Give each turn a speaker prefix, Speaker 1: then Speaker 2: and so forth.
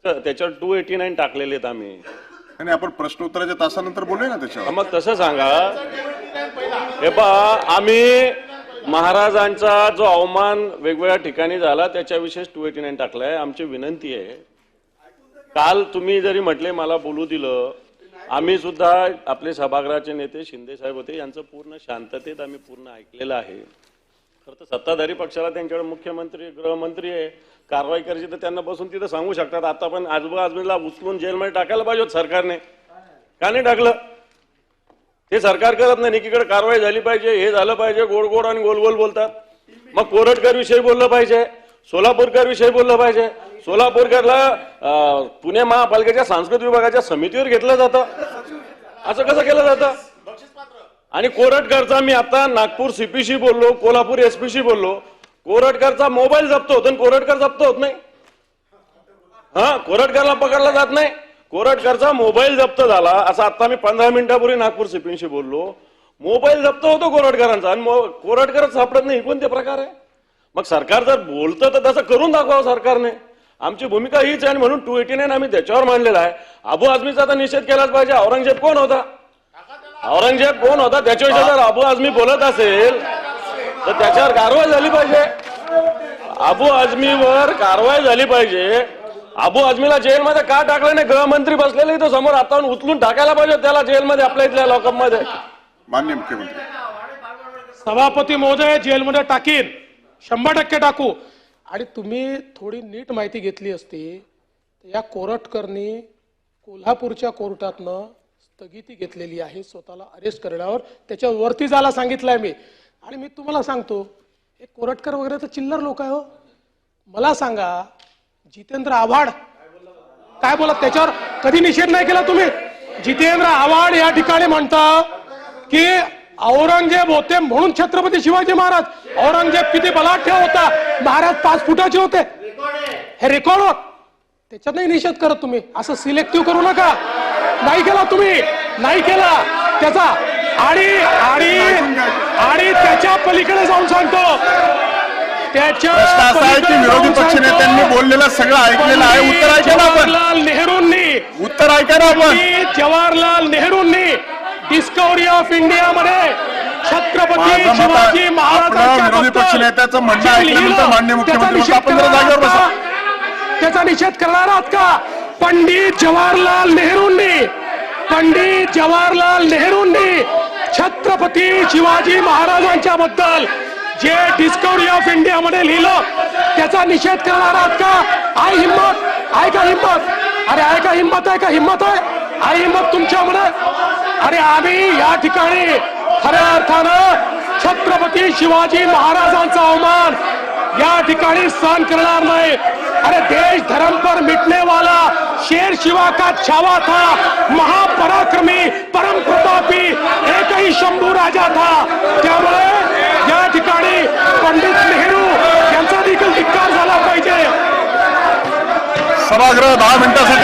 Speaker 1: त्याच्यावर 289 टाकलेले आहेत आम्ही.
Speaker 2: आणि आपण प्रश्न उत्तराच्या तासानंतर बोलूया ना त्याच्यावर.
Speaker 1: मग तसं सांगा. हे पहा, आम्ही महाराजांचा जो अवमान वेगवेगळ्या ठिकाणी झाला त्याच्याविषयीच 289 टाकलाय. आमची विनंती आहे, काल तुम्ही जरी म्हटले मला बोलू दिलं, आम्ही सुद्धा आपले सभागृहाचे नेते शिंदे साहेब होते, यांचं पूर्ण शांततेत आम्ही पूर्ण ऐकलेलं आहे. खरं तर सत्ताधारी पक्षाला त्यांच्याकडे मुख्यमंत्री गृहमंत्री आहे, कारवाई करायची तर त्यांना बसून तिथं सांगू शकतात. आता पण आजूबाजूला उचलून जेलमध्ये टाकायला पाहिजे सरकारने, का नाही टाकलं? ते सरकार करत नाही. एकीकडे कारवाई झाली पाहिजे, हे झालं पाहिजे, गोड गोड आणि गोल गोल बोलतात. मग कोरटकर विषयी बोललं पाहिजे, सोलापूरकर विषयी बोललं पाहिजे. सोलापूरकरला पुणे महापालिकेच्या सांस्कृतिक विभागाच्या समितीवर घेतलं जातं, असं कसं केलं जातं? आणि कोरटकरचा मी आता नागपूर सीपीशी बोललो, कोल्हापूर एसपीशी बोललो, कोरटकरचा मोबाईल जप्त होतो आणि कोरटकर जप्त होत नाही. हा, कोरटकरला पकडला जात नाही, कोरटकरचा मोबाईल जप्त झाला. असं आता मी 15 मिनिटापूर्वी नागपूर सीपीशी बोललो, मोबाईल जप्त होतो कोरटकरांचा आणि कोरटकरच सापडत नाही. कोणते प्रकार आहे? मग सरकार जर बोलतं तर तसं करून दाखवावं सरकारने. आमची भूमिका हीच आहे आणि म्हणून 289 आम्ही त्याच्यावर मांडलेला आहे. अबू आझमीचा तर निषेध केलाच पाहिजे. औरंगजेब कोण होता? औरंगजेब कोण होता? त्याच्याविषयी जर अबू आझमी बोलत असेल तर त्याच्यावर कारवाई झाली पाहिजे. अबू आझमीवर कारवाई झाली पाहिजे. अबू आझमीला जेलमध्ये का टाकलं नाही? गृहमंत्री बसलेले तो समोर, आता उचलून टाकायला पाहिजे त्याला जेलमध्ये, आपल्या इथल्या लॉकअपमध्ये.
Speaker 2: माननीय मुख्यमंत्री.
Speaker 3: सभापती महोदय, जेलमध्ये टाकीन, 100% टाकू. आणि तुम्ही थोडी नीट माहिती घेतली असती, या कोरटकरनी कोल्हापूरच्या कोर्टातनं स्थगिती घेतलेली आहे स्वतःला अरेस्ट करण्यावर. त्याच्यावरती जायला सांगितलंय मी. आणि मी तुम्हाला सांगतो, हे कोरटकर वगैरे तर चिल्लर लोक आहे हो. मला सांगा, जितेंद्र आव्हाड काय बोलत? त्याच्यावर कधी निषेध नाही केला तुम्ही? जितेंद्र आव्हाड या ठिकाणी म्हणता की औरंगजेब होते म्हणून छत्रपती शिवाजी महाराज. औरंगजेब किती बलाढ्य होता, महाराज 5 फुटाचे होते, हे रेकॉर्ड होत. त्याच्यातही निषेध करत तुम्ही. असं सिलेक्टिव्ह करू नका. नाही केला तुम्ही, नाही केला त्याचा. आणि आणि आणि त्याच्या पलीकडे जाऊन सांगतो, त्याच्या
Speaker 2: की विरोधी पक्ष नेत्यांनी बोललेलं सगळं ऐकलेलं आहे. उत्तर ऐका ना आपण.
Speaker 3: जवाहरलाल नेहरूंनी,
Speaker 2: उत्तर ऐका ना आपण.
Speaker 3: जवाहरलाल नेहरूंनी डिस्कवरी ऑफ इंडिया मध्ये छत्रपती शिवाजी महाराजांच्या
Speaker 2: विरोधी पक्ष नेत्याचं म्हणणं ऐकल्यानंतर माननीय मुख्यमंत्री आपण जरा जागेवर बसा.
Speaker 3: त्याचा निषेध करणार आहात का? पंडित जवाहरलाल नेहरूंनी छत्रपती शिवाजी महाराजांच्या बद्दल जे डिस्कवरी ऑफ इंडिया मध्ये लिहिलं त्याचा निषेध करणार आहात का? आहे हिम्मत? आहे का हिम्मत? अरे आहे का हिम्मत? आहे का हिम्मत? आहे हिम्मत तुमच्यामध्ये? अरे आम्ही या ठिकाणी खऱ्या अर्थानं छत्रपती शिवाजी महाराजांचा अवमान या ठिकाणी सहन करणार नाही. अरे देश धर्म पर मिटने वाला शेर शिवा का छावा था, महापराक्रमी परम प्रतापी एक ही शंभू राजा था. त्यामुळे या ठिकाणी पंडित नेहरू यांचा देखील धिक्कार झाला पाहिजे.
Speaker 2: सभागृह 10 मिनिटांसाठी